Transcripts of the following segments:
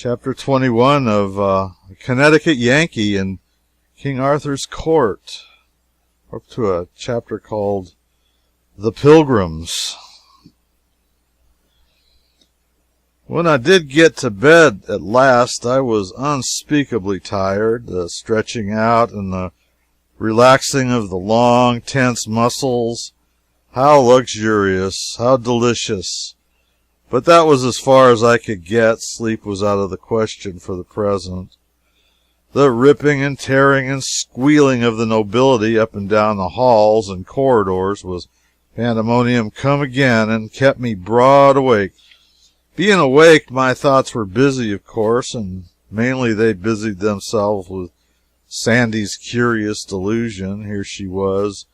Chapter 21 of Connecticut Yankee in King Arthur's Court. Up to a chapter called The Pilgrims. When I did get to bed at last, I was unspeakably tired. The stretching out and the relaxing of the long, tense muscles. How luxurious, how delicious. But that was as far as I could get. Sleep was out of the question for the present. The ripping and tearing and squealing of the nobility up and down the halls and corridors was pandemonium come again, and kept me broad awake. Being awake, my thoughts were busy, of course, and mainly they busied themselves with Sandy's curious delusion. Here she was,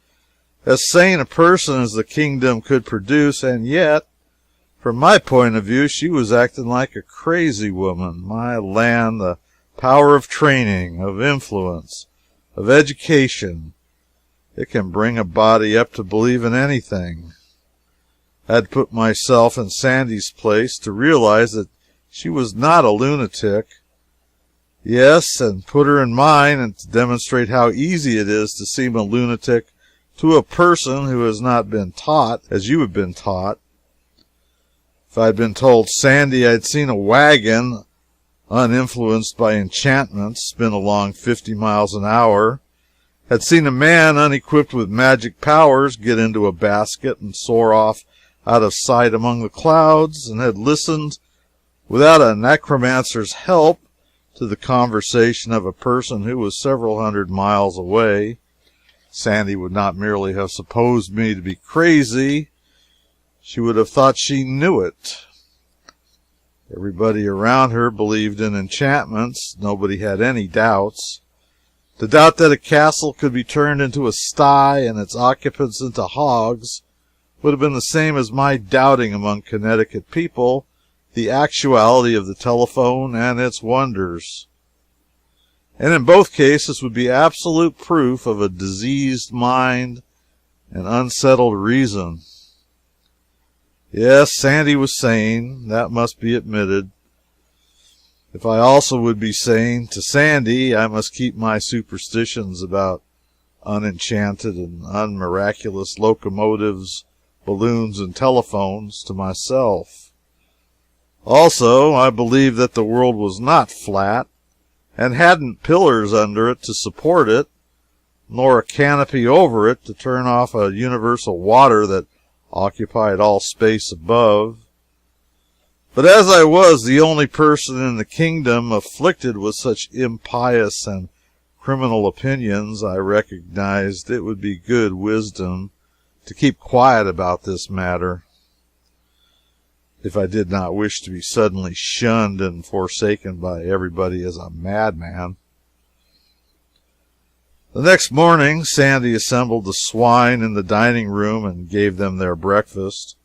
as sane a person as the kingdom could produce, and yet, from my point of view, she was acting like a crazy woman. My land, the power of training, of influence, of education. It can bring a body up to believe in anything. I had put myself in Sandy's place to realize that she was not a lunatic. Yes, and put her in mine, and to demonstrate how easy it is to seem a lunatic to a person who has not been taught as you have been taught. If I'd been told Sandy I'd seen a wagon, uninfluenced by enchantments, spin along 50 miles an hour, had seen a man unequipped with magic powers get into a basket and soar off out of sight among the clouds, and had listened without a necromancer's help to the conversation of a person who was several hundred miles away, Sandy would not merely have supposed me to be crazy, she would have thought she knew it. Everybody around her believed in enchantments. Nobody had any doubts. To doubt that a castle could be turned into a sty and its occupants into hogs would have been the same as my doubting among Connecticut people the actuality of the telephone and its wonders. And in both cases would be absolute proof of a diseased mind and unsettled reason. Yes, Sandy was sane. That must be admitted. If I also would be sane to Sandy, I must keep my superstitions about unenchanted and unmiraculous locomotives, balloons, and telephones to myself. Also, I believed that the world was not flat, and hadn't pillars under it to support it, nor a canopy over it to turn off a universal water that occupied all space above. But as I was the only person in the kingdom afflicted with such impious and criminal opinions, I recognized it would be good wisdom to keep quiet about this matter, if I did not wish to be suddenly shunned and forsaken by everybody as a madman. The next morning, Sandy assembled the swine in the dining room and gave them their breakfast,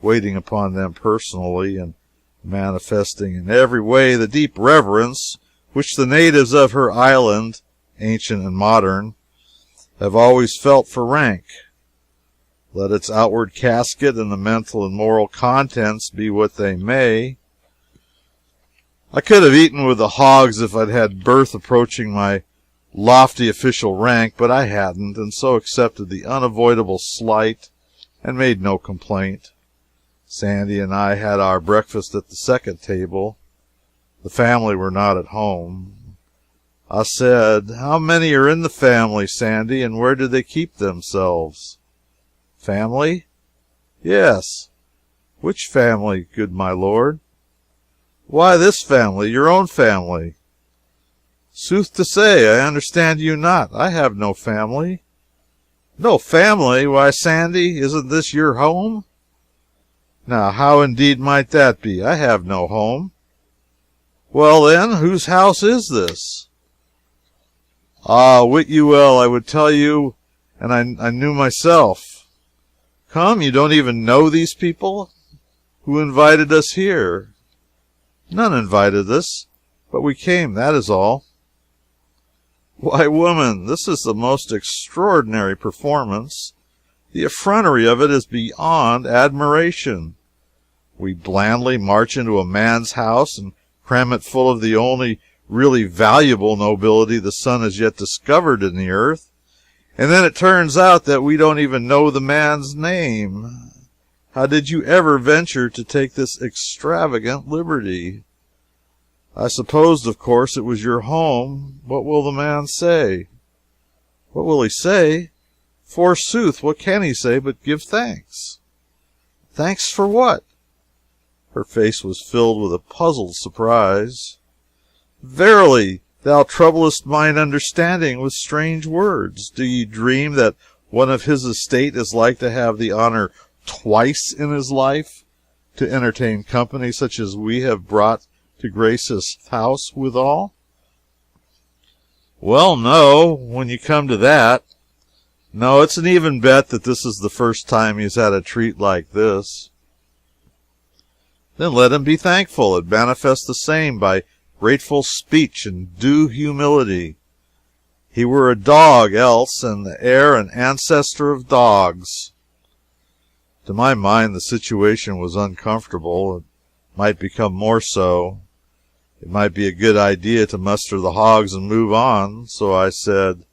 waiting upon them personally and manifesting in every way the deep reverence which the natives of her island, ancient and modern, have always felt for rank. Let its outward casket and the mental and moral contents be what they may. I could have eaten with the hogs if I'd had birth approaching my lofty official rank, but I hadn't, and so accepted the unavoidable slight and made no complaint. Sandy and I had our breakfast at the second table. The family were not at home. I said, "How many are in the family, Sandy, and where do they keep themselves?" "Family?" "Yes." "Which family, good my lord?" "Why, this family, your own family." "Sooth to say, I understand you not. I have no family." "No family? Why, Sandy, isn't this your home?" "Now, how indeed might that be? I have no home." "Well, then, whose house is this?" "Ah, wit you well, I would tell you, and I knew myself." "Come, you don't even know these people?" "Who invited us here?" "None invited us, but we came, that is all." "Why, woman, this is the most extraordinary performance. The effrontery of it is beyond admiration. We blandly march into a man's house and cram it full of the only really valuable nobility the sun has yet discovered in the earth, and then it turns out that we don't even know the man's name. How did you ever venture to take this extravagant liberty? I supposed, of course, it was your home. What will the man say? What will he say? Forsooth, what can he say but give thanks? Thanks for what? Her face was filled with a puzzled surprise. Verily, thou troublest mine understanding with strange words. Do ye dream that one of his estate is like to have the honor twice in his life to entertain company such as we have brought to grace his house withal? Well, no, when you come to that. No, it's an even bet that this is the first time he's had a treat like this. Then let him be thankful, and manifest the same by grateful speech and due humility. He were a dog else, and the heir and ancestor of dogs. To my mind, the situation was uncomfortable. It might become more so. It might be a good idea to muster the hogs and move on. So I said,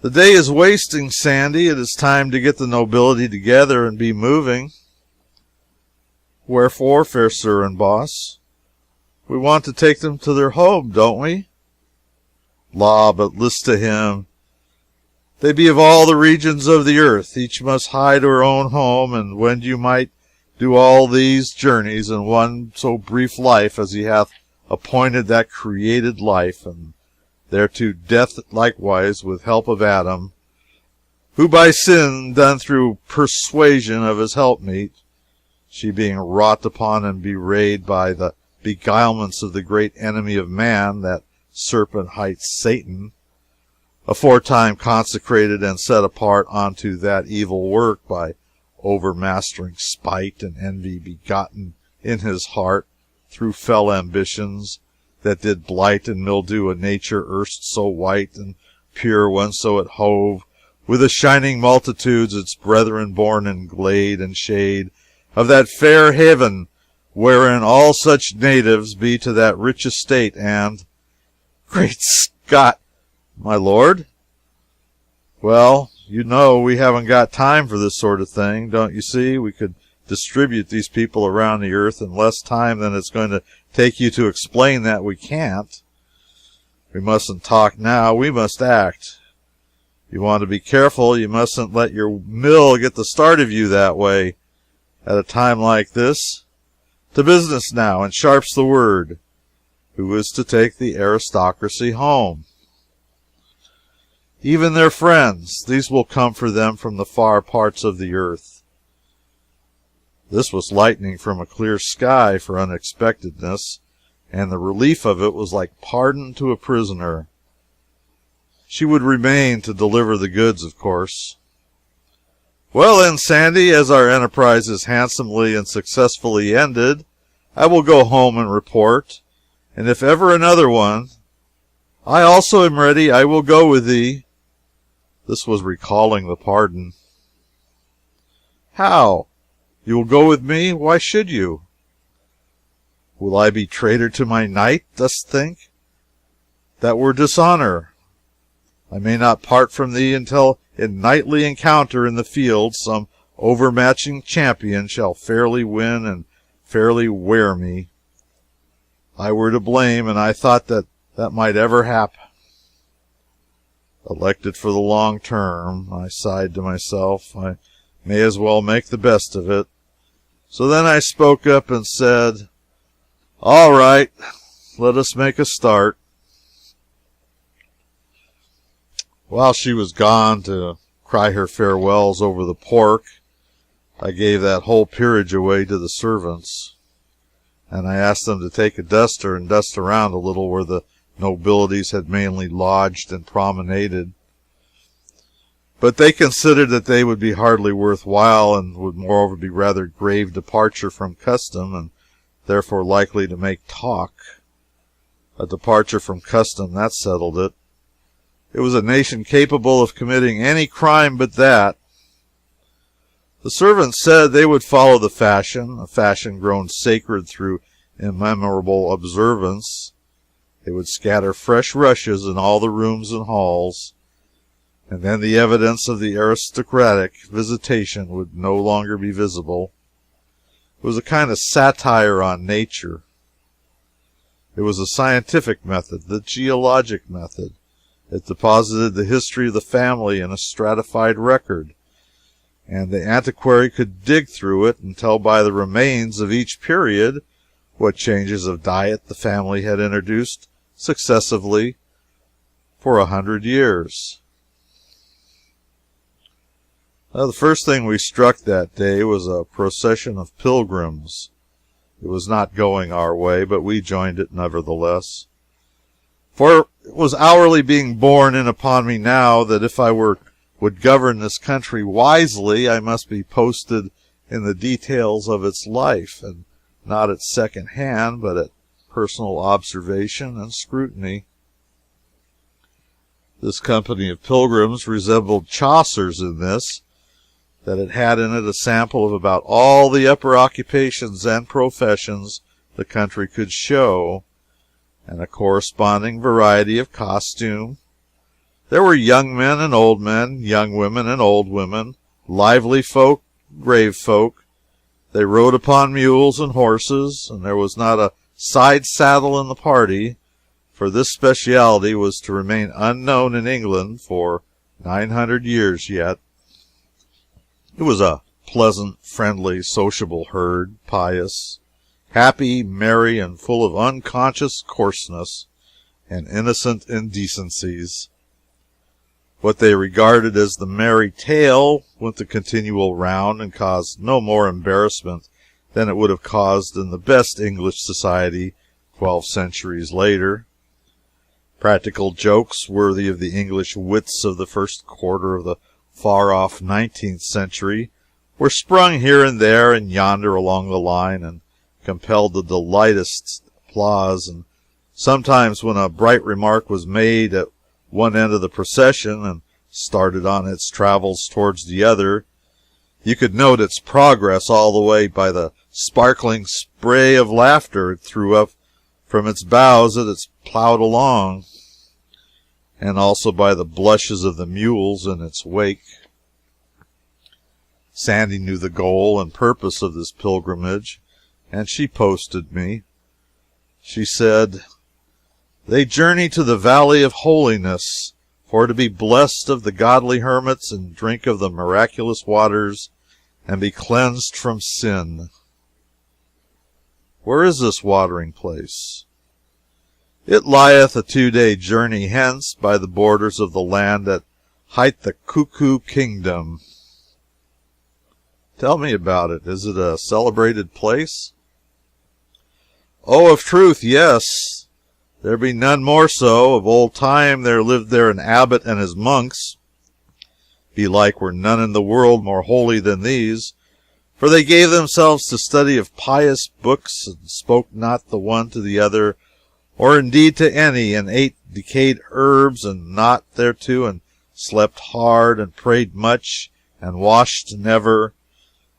"The day is wasting, Sandy. It is time to get the nobility together and be moving." "Wherefore, fair sir and boss?" "We want to take them to their home, don't we?" "Law, but list to him. They be of all the regions of the earth. Each must hie to her own home, and when you might do all these journeys in one so brief life as he hath appointed that created life, and thereto death likewise with help of Adam, who by sin done through persuasion of his helpmeet, she being wrought upon and bewrayed by the beguilements of the great enemy of man, that serpent hight Satan, aforetime consecrated and set apart unto that evil work by overmastering spite and envy begotten in his heart through fell ambitions, that did blight and mildew a nature erst so white and pure whenso it hove with the shining multitudes its brethren born in glade and shade of that fair haven wherein all such natives be to that rich estate, and Great Scott, my lord! Well, you know we haven't got time for this sort of thing, don't you see? We could distribute these people around the earth in less time than it's going to take you to explain that we can't. We mustn't talk now, we must act. You want to be careful. You mustn't let your mill get the start of you that way at a time like this. To business now, and sharp's the word. Who is to take the aristocracy home? Even their friends. These will come for them from the far parts of the earth. This was lightning from a clear sky for unexpectedness, and the relief of it was like pardon to a prisoner. She would remain to deliver the goods, of course. Well then, Sandy, as our enterprise is handsomely and successfully ended, I will go home and report, and if ever another one, I also am ready. I will go with thee. This was recalling the pardon. How? You will go with me? Why should you? Will I be traitor to my knight, dost think? That were dishonor. I may not part from thee until in knightly encounter in the field some overmatching champion shall fairly win and fairly wear me. I were to blame, and I thought that might ever happen. Elected for the long term, I sighed to myself. I may as well make the best of it. So then I spoke up and said, "All right, let us make a start." While she was gone to cry her farewells over the pork, I gave that whole peerage away to the servants, and I asked them to take a duster and dust around a little where the nobilities had mainly lodged and promenaded. But they considered that they would be hardly worth while, and would moreover be rather grave departure from custom, and therefore likely to make talk. A departure from custom, that settled it. It was a nation capable of committing any crime but that. The servants said they would follow the fashion, a fashion grown sacred through immemorable observance. They would scatter fresh rushes in all the rooms and halls, and then the evidence of the aristocratic visitation would no longer be visible. It was a kind of satire on nature. It was a scientific method, the geologic method. It deposited the history of the family in a stratified record, and the antiquary could dig through it and tell by the remains of each period what changes of diet the family had introduced successively for 100 years. The first thing we struck that day was a procession of pilgrims. It was not going our way, but we joined it nevertheless. For it was hourly being borne in upon me now that if I would govern this country wisely, I must be posted in the details of its life, and not at second hand, but at personal observation and scrutiny. This company of pilgrims resembled Chaucer's in this, that it had in it a sample of about all the upper occupations and professions the country could show, and a corresponding variety of costume. There were young men and old men, young women and old women, lively folk, grave folk. They rode upon mules and horses, and there was not a side saddle in the party, for this specialty was to remain unknown in England for 900 years yet. It was a pleasant, friendly, sociable herd, pious, happy, merry, and full of unconscious coarseness and innocent indecencies. What they regarded as the merry tale went the continual round and caused no more embarrassment than it would have caused in the best English society 12 centuries later. Practical jokes worthy of the English wits of the first quarter of the far-off 19th century were sprung here and there and yonder along the line, and compelled the delightest applause, and sometimes when a bright remark was made at one end of the procession and started on its travels towards the other, you could note its progress all the way by the sparkling spray of laughter it threw up from its bows as it plowed along, and also by the blushes of the mules in its wake. Sandy knew the goal and purpose of this pilgrimage, and she posted me. She said, "They journey to the Valley of Holiness, for to be blessed of the godly hermits, and drink of the miraculous waters, and be cleansed from sin." Where is this watering place? It lieth a 2-day journey hence, by the borders of the land that hight the Cuckoo Kingdom. Tell me about it. Is it a celebrated place? Oh, of truth, yes. There be none more so. Of old time there lived there an abbot and his monks. Belike were none in the world more holy than these, for they gave themselves to study of pious books, and spoke not the one to the other, or indeed to any, and ate decayed herbs and naught thereto, and slept hard, and prayed much, and washed never.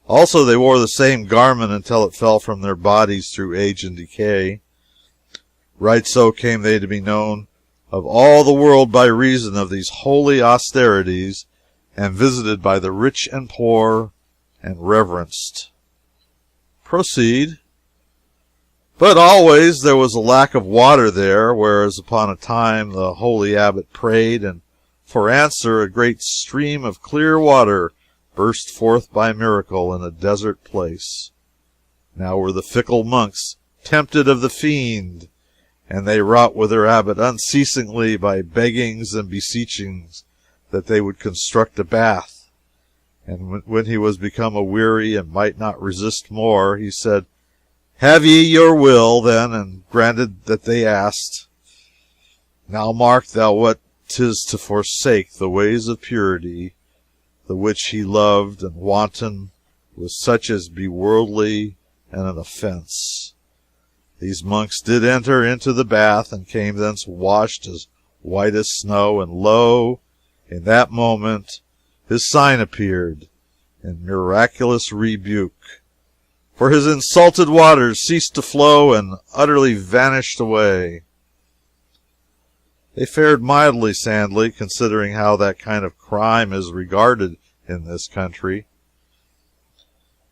Also they wore the same garment until it fell from their bodies through age and decay. Right so came they to be known of all the world by reason of these holy austerities, and visited by the rich and poor, and reverenced. Proceed. But always there was a lack of water there, whereas upon a time the holy abbot prayed, and for answer a great stream of clear water burst forth by miracle in a desert place. Now were the fickle monks tempted of the fiend, and they wrought with their abbot unceasingly by beggings and beseechings that they would construct a bath. And when he was become aweary and might not resist more, he said, "Have ye your will, then?" and granted that they asked. Now mark thou what 'tis to forsake the ways of purity, the which he loved, and wanton with such as be worldly and an offense. These monks did enter into the bath, and came thence washed as white as snow, and lo, in that moment his sign appeared in miraculous rebuke. for his insulted waters ceased to flow and utterly vanished away. They fared mildly, sadly, considering how that kind of crime is regarded in this country.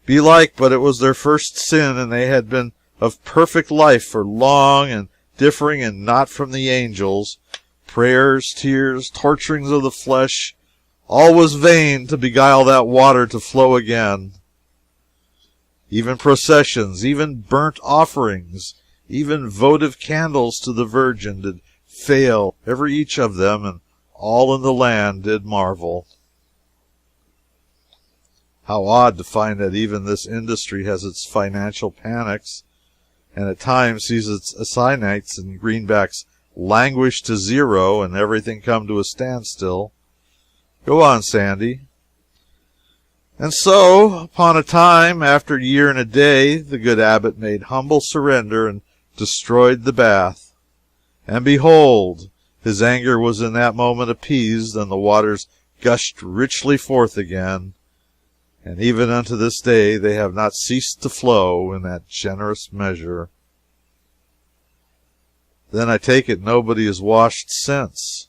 Belike, but it was their first sin, and they had been of perfect life for long, and differing in naught from the angels. Prayers, tears, torturings of the flesh, all was vain to beguile that water to flow again. Even processions, even burnt offerings, even votive candles to the Virgin did fail, every each of them, and all in the land did marvel. How odd to find that even this industry has its financial panics, and at times sees its asynites and greenbacks languish to zero and everything come to a standstill. Go on, Sandy. And so, upon a time, after a year and a day, the good abbot made humble surrender and destroyed the bath. And behold, his anger was in that moment appeased, and the waters gushed richly forth again. And even unto this day they have not ceased to flow in that generous measure. Then I take it nobody is washed since.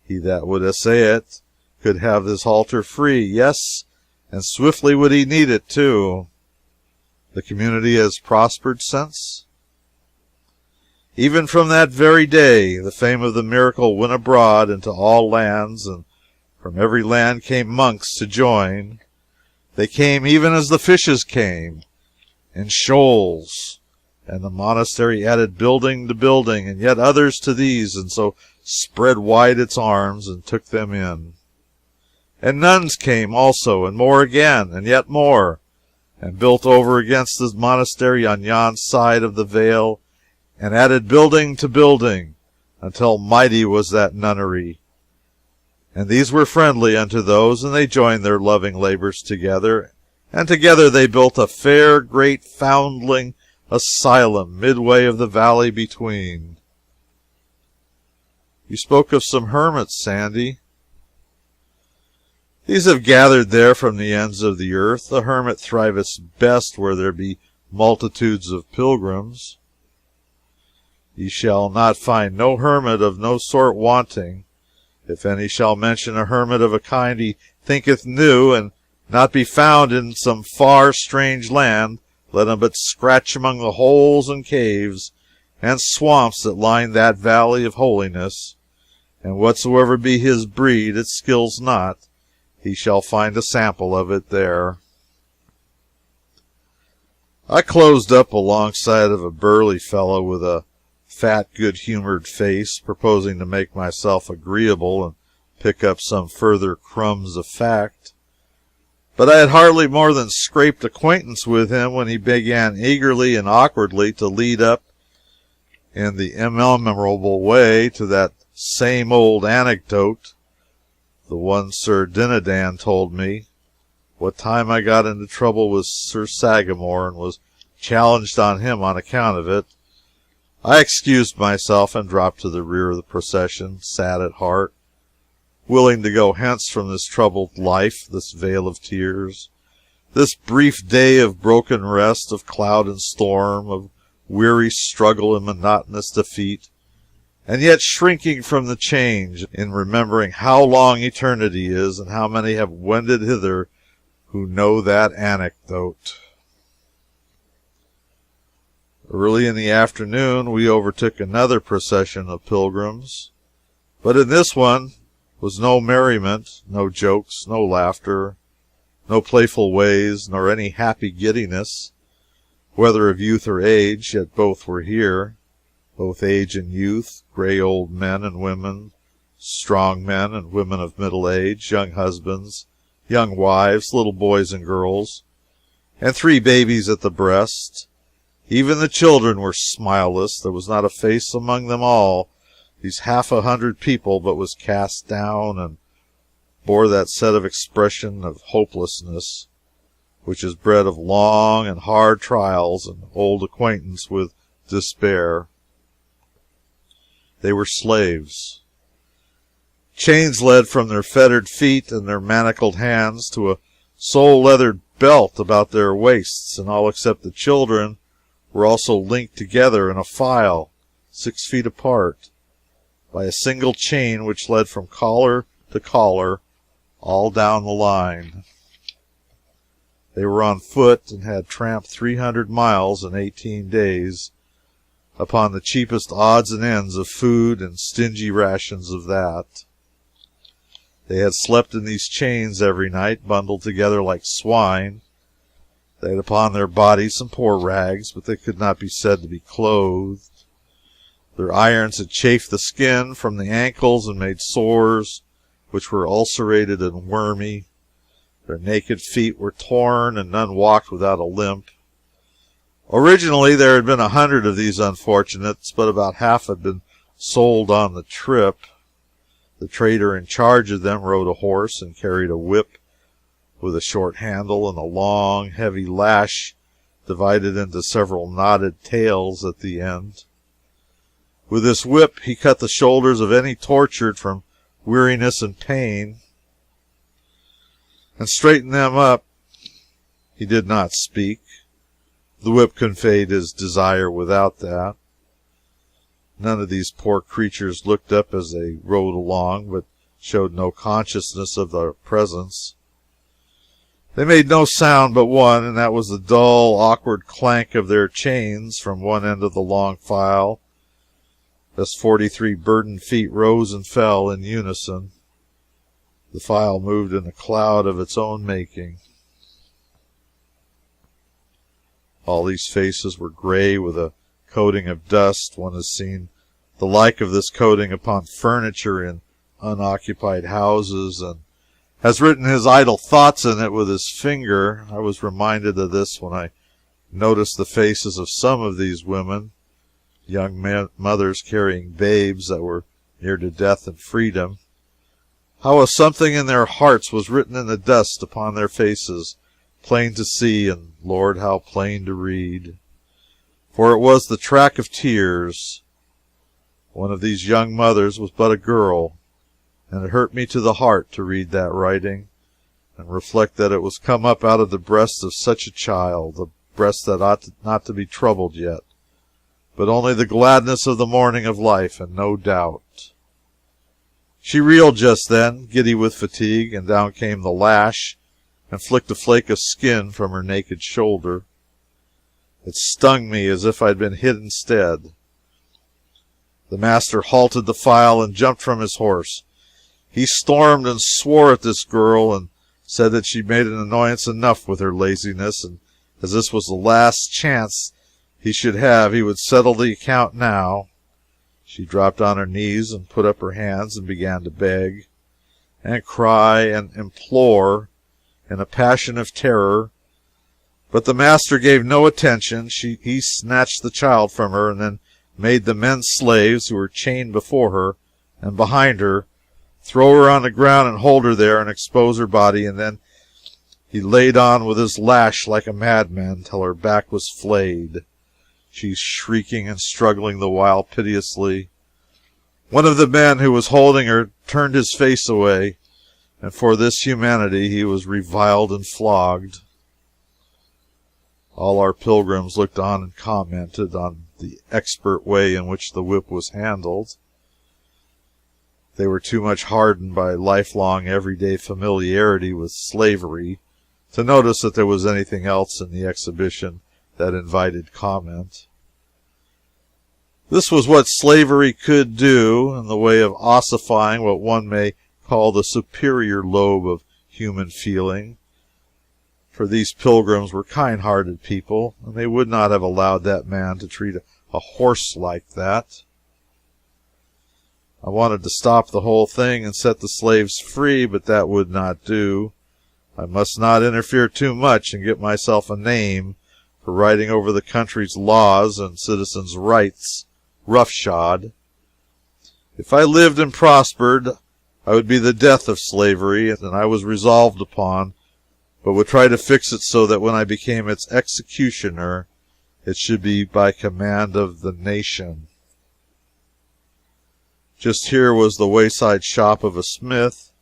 He that would essay it could have this halter free, yes, and swiftly would he need it, too. The community has prospered since. Even from that very day, the fame of the miracle went abroad into all lands, and from every land came monks to join. They came even as the fishes came, in shoals, and the monastery added building to building, and yet others to these, and so spread wide its arms and took them in. And nuns came also, and more again, and yet more, and built over against the monastery on yon side of the vale, and added building to building, until mighty was that nunnery. And these were friendly unto those, and they joined their loving labors together, and together they built a fair great foundling asylum midway of the valley between. You spoke of some hermits, Sandy. These have gathered there from the ends of the earth. The hermit thriveth best where there be multitudes of pilgrims. Ye shall not find no hermit of no sort wanting. If any shall mention a hermit of a kind he thinketh new, and not be found in some far strange land, let him but scratch among the holes and caves and swamps that line that Valley of Holiness, and whatsoever be his breed it skills not, he shall find a sample of it there. I closed up alongside of a burly fellow with a fat, good-humored face, proposing to make myself agreeable and pick up some further crumbs of fact. But I had hardly more than scraped acquaintance with him when he began eagerly and awkwardly to lead up in the immemorable way to that same old anecdote, the one Sir Dinadan told me, what time I got into trouble with Sir Sagamore and was challenged on him on account of it. I excused myself and dropped to the rear of the procession, sad at heart, willing to go hence from this troubled life, this vale of tears, this brief day of broken rest, of cloud and storm, of weary struggle and monotonous defeat, and yet shrinking from the change in remembering how long eternity is, and how many have wended hither who know that anecdote. Early in the afternoon we overtook another procession of pilgrims, but in this one was no merriment, no jokes, no laughter, no playful ways, nor any happy giddiness, whether of youth or age, yet both were here, both age and youth, gray old men and women, strong men and women of middle age, young husbands, young wives, little boys and girls, and 3 babies at the breast. Even the children were smileless. There was not a face among them all, these 100 people, but was cast down and bore that set of expression of hopelessness which is bred of long and hard trials and old acquaintance with despair. They were slaves. Chains led from their fettered feet and their manacled hands to a sole-leathered belt about their waists, and all except the children were also linked together in a file, 6 feet apart, by a single chain which led from collar to collar all down the line. They were on foot and had tramped 300 miles in 18 days upon the cheapest odds and ends of food and stingy rations of that. They had slept in these chains every night, bundled together like swine. They had upon their bodies some poor rags, but they could not be said to be clothed. Their irons had chafed the skin from the ankles and made sores which were ulcerated and wormy. Their naked feet were torn, and none walked without a limp. Originally there had been 100 of these unfortunates, but about half had been sold on the trip. The trader in charge of them rode a horse and carried a whip with a short handle and a long, heavy lash divided into several knotted tails at the end. With this whip he cut the shoulders of any tortured from weariness and pain, and straightened them up. He did not speak. The whip conveyed his desire without that. None of these poor creatures looked up as they rode along, but showed no consciousness of their presence. They made no sound but one, and that was the dull, awkward clank of their chains from one end of the long file, as 43 burdened feet rose and fell in unison. The file moved in a cloud of its own making. All these faces were gray with a coating of dust. One has seen the like of this coating upon furniture in unoccupied houses, and has written his idle thoughts in it with his finger. I was reminded of this when I noticed the faces of some of these women, young mothers carrying babes that were near to death and freedom. How a something in their hearts was written in the dust upon their faces, plain to see, and, Lord, how plain to read. For it was the track of tears. One of these young mothers was but a girl, and it hurt me to the heart to read that writing, and reflect that it was come up out of the breast of such a child, a breast that ought not to be troubled yet, but only the gladness of the morning of life, and no doubt. She reeled just then, giddy with fatigue, and down came the lash, and flicked a flake of skin from her naked shoulder. It stung me as if I'd been hit instead. The master halted the file and jumped from his horse. He stormed and swore at this girl, and said that she'd made an annoyance enough with her laziness, and as this was the last chance he should have, he would settle the account now. She dropped on her knees and put up her hands and began to beg and cry and implore in a passion of terror, but the master gave no attention. He snatched the child from her, and then made the men slaves who were chained before her and behind her throw her on the ground and hold her there and expose her body, and then he laid on with his lash like a madman till her back was flayed, she shrieking and struggling the while piteously. One of the men who was holding her turned his face away, and for this humanity he was reviled and flogged. All our pilgrims looked on and commented on the expert way in which the whip was handled. They were too much hardened by lifelong, everyday familiarity with slavery to notice that there was anything else in the exhibition that invited comment. This was what slavery could do in the way of ossifying what one may call the superior lobe of human feeling, for these pilgrims were kind-hearted people, and they would not have allowed that man to treat a horse like that. I wanted to stop the whole thing and set the slaves free, but that would not do. I must not interfere too much and get myself a name for riding over the country's laws and citizens' rights roughshod. If I lived and prospered, I would be the death of slavery, and I was resolved upon, but would try to fix it so that when I became its executioner, it should be by command of the nation. Just here was the wayside shop of a smith,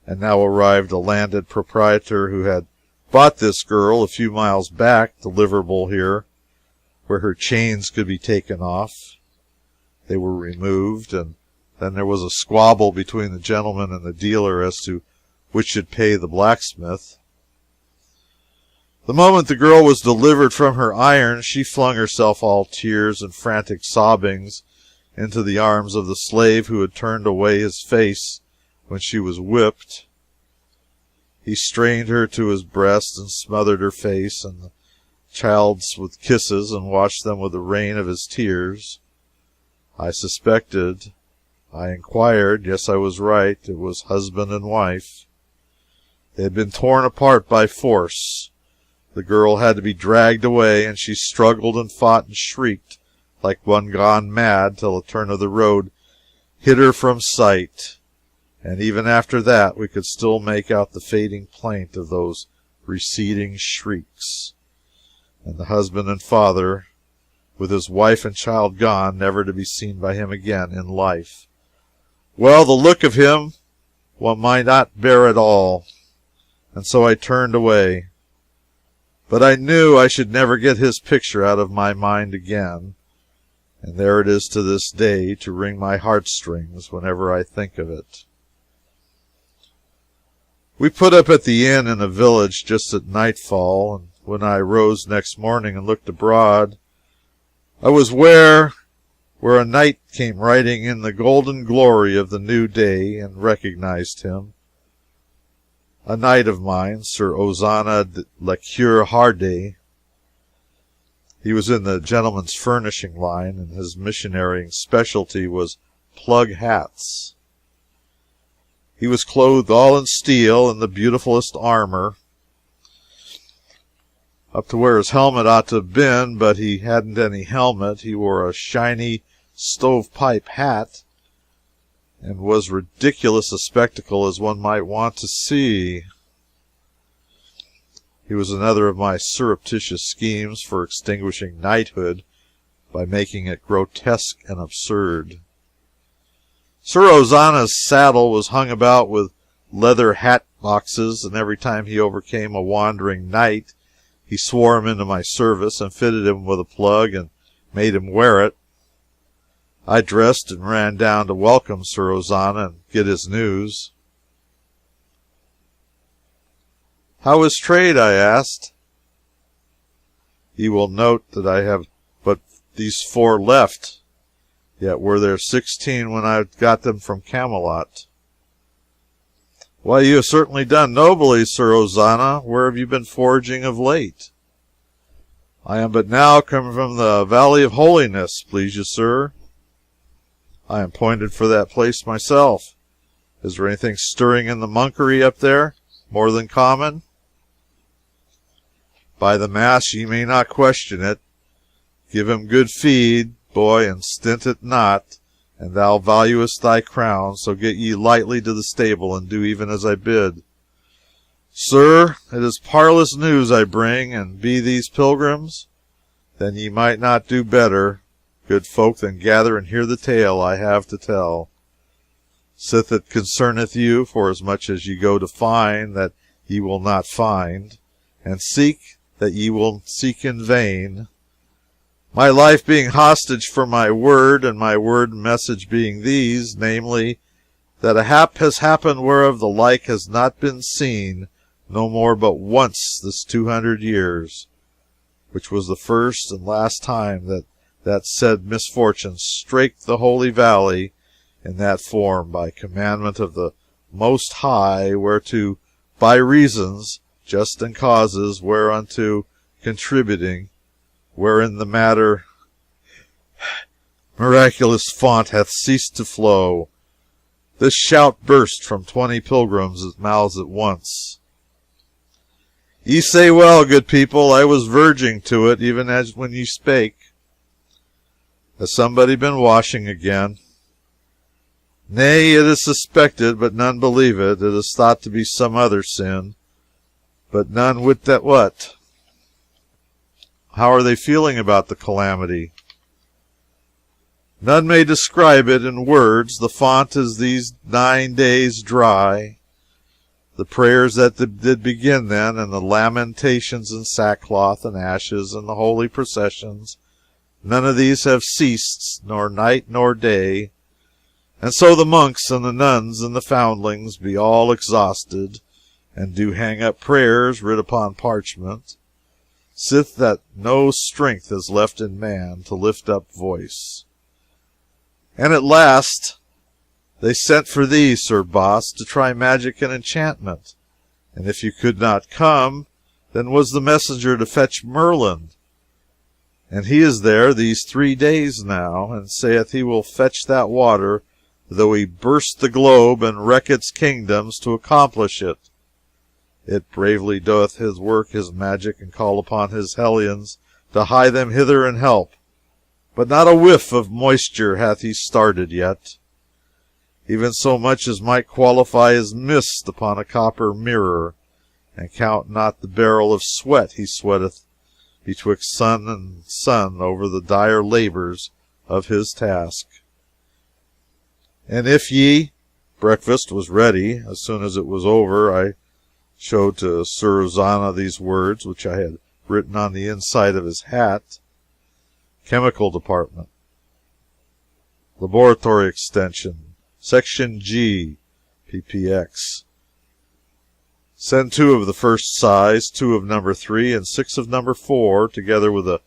and now arrived a landed proprietor who had bought this girl a few miles back to Liverpool here, where her chains could be taken off. They were removed, and then there was a squabble between the gentleman and the dealer as to which should pay the blacksmith. The moment the girl was delivered from her irons, she flung herself, all tears and frantic sobbings, into the arms of the slave who had turned away his face when she was whipped. He strained her to his breast and smothered her face and the child's with kisses and washed them with the rain of his tears. I suspected. I inquired. Yes, I was right. It was husband and wife. They had been torn apart by force. The girl had to be dragged away, and she struggled and fought and shrieked like one gone mad till a turn of the road hid her from sight. And even after that we could still make out the fading plaint of those receding shrieks. And the husband and father, with his wife and child gone, never to be seen by him again in life. Well, the look of him one might not bear at all, and so I turned away. But I knew I should never get his picture out of my mind again, and there it is to this day to wring my heartstrings whenever I think of it. We put up at the inn in a village just at nightfall, and when I rose next morning and looked abroad, I was where a knight came riding in the golden glory of the new day, and recognized him. A knight of mine, Sir Ozana de la Cure Hardy. He was in the gentleman's furnishing line, and his missionarying specialty was plug hats. He was clothed all in steel and the beautifulest armor, up to where his helmet ought to have been, but he hadn't any helmet. He wore a shiny stovepipe hat, and was ridiculous a spectacle as one might want to see. He was another of my surreptitious schemes for extinguishing knighthood by making it grotesque and absurd. Sir Ozana's saddle was hung about with leather hat boxes, and every time he overcame a wandering knight, he swore him into my service and fitted him with a plug and made him wear it. I dressed and ran down to welcome Sir Ozana and get his news. "How is trade?" I asked. "You will note that I have but these 4 left, yet were there 16 when I got them from Camelot." "Why, you have certainly done nobly, Sir Ozana. Where have you been foraging of late?" "I am but now come from the Valley of Holiness, please you, sir." "I am pointed for that place myself. Is there anything stirring in the monkery up there, more than common?" "By the mass, ye may not question it. Give him good feed, boy, and stint it not, and thou valuest thy crown, so get ye lightly to the stable, and do even as I bid." "Sir, it is parlous news I bring, and be these pilgrims? Then ye might not do better, good folk, than gather and hear the tale I have to tell. Sith it concerneth you, forasmuch as ye go to find that ye will not find, and seek that ye will seek in vain. My life being hostage for my word, and my word and message being these, namely, that a hap has happened whereof the like has not been seen no more but once this 200 years, which was the first and last time that said misfortune straked the holy valley in that form by commandment of the Most High, whereto by reasons, just and causes whereunto contributing, wherein the matter miraculous font hath ceased to flow, this shout burst from 20 pilgrims' mouths at once. Ye say well, good people, I was verging to it, even as when ye spake. Has somebody been washing again? Nay, it is suspected, but none believe it. It is thought to be some other sin, but none wit that what. How are they feeling about the calamity? None may describe it in words. The font is these 9 days dry. The prayers that did begin then, and the lamentations and sackcloth and ashes, and the holy processions, none of these have ceased, nor night nor day. And so the monks and the nuns and the foundlings be all exhausted, and do hang up prayers writ upon parchment, sith that no strength is left in man to lift up voice. And at last they sent for thee, Sir Boss, to try magic and enchantment. And if you could not come, then was the messenger to fetch Merlin. And he is there these 3 days now, and saith he will fetch that water, though he burst the globe and wreck its kingdoms to accomplish it. It bravely doeth his work, his magic, and call upon his hellions to hie them hither and help. But not a whiff of moisture hath he started yet, even so much as might qualify as mist upon a copper mirror, and count not the barrel of sweat he sweateth betwixt sun and sun over the dire labors of his task. And if ye— breakfast was ready. As soon as it was over, I showed to Sir Ozana these words, which I had written on the inside of his hat: Chemical Department, Laboratory Extension, Section G, PPX. Send 2 of the first size, 2 of number 3, and 6 of number 4, together with the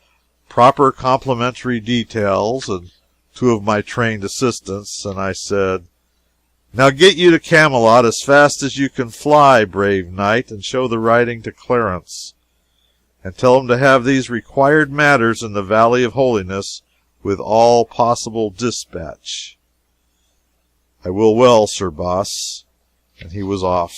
proper complimentary details, and 2 of my trained assistants. And I said, Now get you to Camelot as fast as you can fly, brave knight, and show the writing to Clarence, and tell him to have these required matters in the Valley of Holiness with all possible dispatch. I will well, Sir Boss. And he was off.